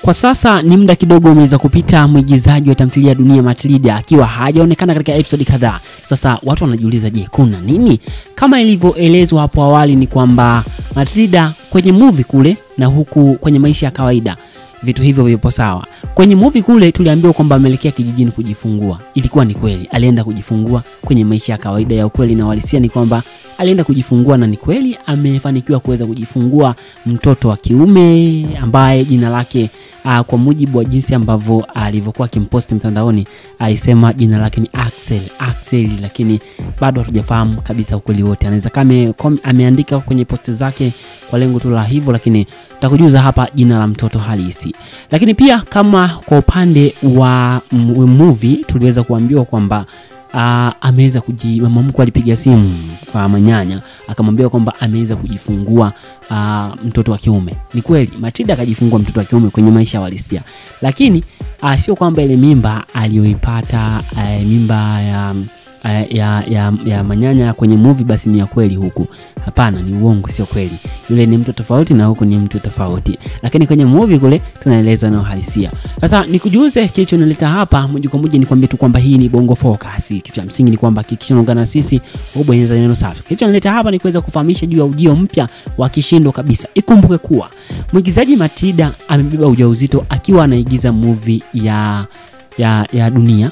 Kwa sasa ni muda kidogo umeweza kupita mwigizaji wa tamthilia Dunia Matilda akiwa hajaonekana katika episode kadhaa. Sasa watu wanajiuliza, je, kuna nini? Kama ilivyoelezwa hapo awali ni kwamba Matilda kwenye movie kule na huku kwenye maisha ya kawaida vitu hivyo vipo sawa. Kwenye movie kule tuliambiwa kwamba ameelekea kijijini kujifungua. Ilikuwa ni kweli, alienda kujifungua kwenye maisha ya kawaida ya ukweli, na walisia ni kwamba alienda kujifungua na ni kweli amefanikiwa kuweza kujifungua mtoto wa kiume ambaye jina lake kwa mujibu wa jinsi ambavyo alivyokuwa kimpost mtandaoni alisema jina lake ni Axel, lakini bado hatujafahamu kabisa ukweli wote. Anaweza kama ameandika kwenye post zake kwa lengo tu la hivyo, lakini tutakujuza hapa jina la mtoto halisi. Lakini pia kama kwa upande wa movie tuliweza kuambiwa kwamba ameweza mama mkwe alipiga simu kwa Manyanya akamwambia kwamba ameweza kujifungua mtoto wa kiume. Ni kweli Matilda akajifungua mtoto wa kiume kwenye maisha halisia, lakini sio kwamba ile mimba aliyoipata mimba ya Manyanya kwenye movie basi ni ya kweli huku. Hapana, ni uongo, sio kweli. Yule ni mtu tofauti na huku ni mtu tofauti, lakini kwenye movie kule tunaeleza na uhalisia. Sasa nikujuze kilicho nileta hapa moja kwa moja, nikwambie tu kwamba hii ni Bongo Focus. Kitu cha msingi ni kwamba hakikisha unaungana na sisi, ubonyeza neno subscribe. Kilicho nileta hapa ni kuweza kufahamisha juu ya ujio mpya wa kishindo kabisa. Ikumbuke kuwa mwigizaji Matilda amebeba ujauzito akiwa anaigiza movie ya Dunia.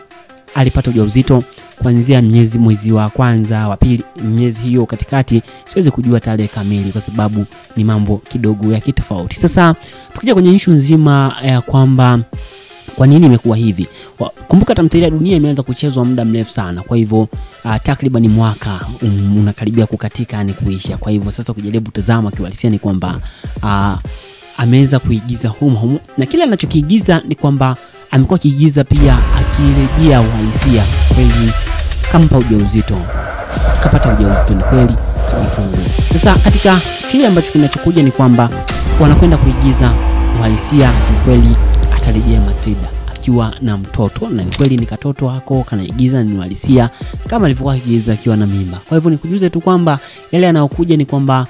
Alipata ujauzito kuanzia mwezi wa kwanza, wa pili, miezi hiyo katikati siwezi kujua tarehe kamili kwa sababu ni mambo kidogo ya kitofauti. Sasa tukija kwenye issue nzima ya kwamba kwa nini imekuwa hivi. Kumbuka tamthilia Dunia imeanza kuchezwa muda mrefu sana. Kwa hivyo takriban mwaka unakaribia kukatika ni kuisha. Kwa hivyo sasa ukijaribu kutazama kiuhalisia ni kwamba ameweza kuigiza humo na kile anachokiigiza ni kwamba amekuwa kiigiza pia akirejea uhalisia. Kweli kampa ujauzito, kapata ujauzito, ni kweli kajifungua. Sasa katika kile ambacho kinachokuja ni kwamba wanakwenda kuigiza uhalisia. Ni kweli atarejea Matilda akiwa na mtoto, na ni kweli ni katoto wako kanaigiza ni uhalisia kama alivyokuwa akiigiza akiwa na mimba. Kwa hivyo nikujuze tu kwamba yale yanayokuja ni kwamba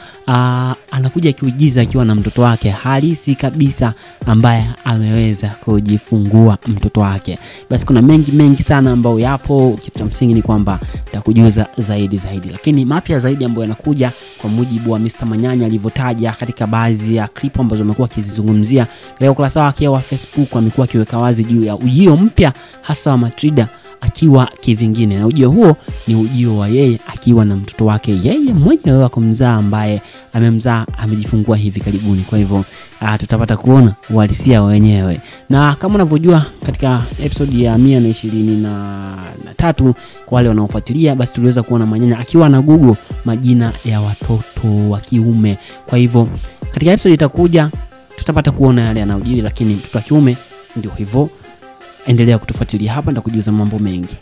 anakuja kuigiza akiwa na mtoto wake halisi kabisa ambaye ameweza kujifungua mtoto wake. Basi kuna mengi sana ambayo yapo. Kitu cha msingi ni kwamba nitakujuza zaidi, lakini mapya zaidi ambayo yanakuja kwa mujibu wa Mr. Manyanya alivyotaja katika baadhi ya clip ambazo amekuwa akizizungumzia katika ukurasa wake wa Facebook. Amekuwa akiweka wazi juu ya ujio mpya hasa wa Matilda akiwa kivingine, na ujio huo ni ujio wa yeye akiwa na mtoto wake yeye mwenyewe wa kumzaa ambaye amejifungua hivi karibuni. Kwa hivyo tutapata kuona uhalisia wenyewe, na kama unavyojua katika episode ya 123 kwa wale wanaofuatilia, basi tuliweza kuona Manyanya akiwa na Google majina ya watoto wa kiume. Kwa hivyo katika episode itakuja tutapata kuona yale yanayojiri, lakini mtoto wa kiume ndio hivyo. Endelea kutufuatilia hapa, nitakujuza mambo mengi.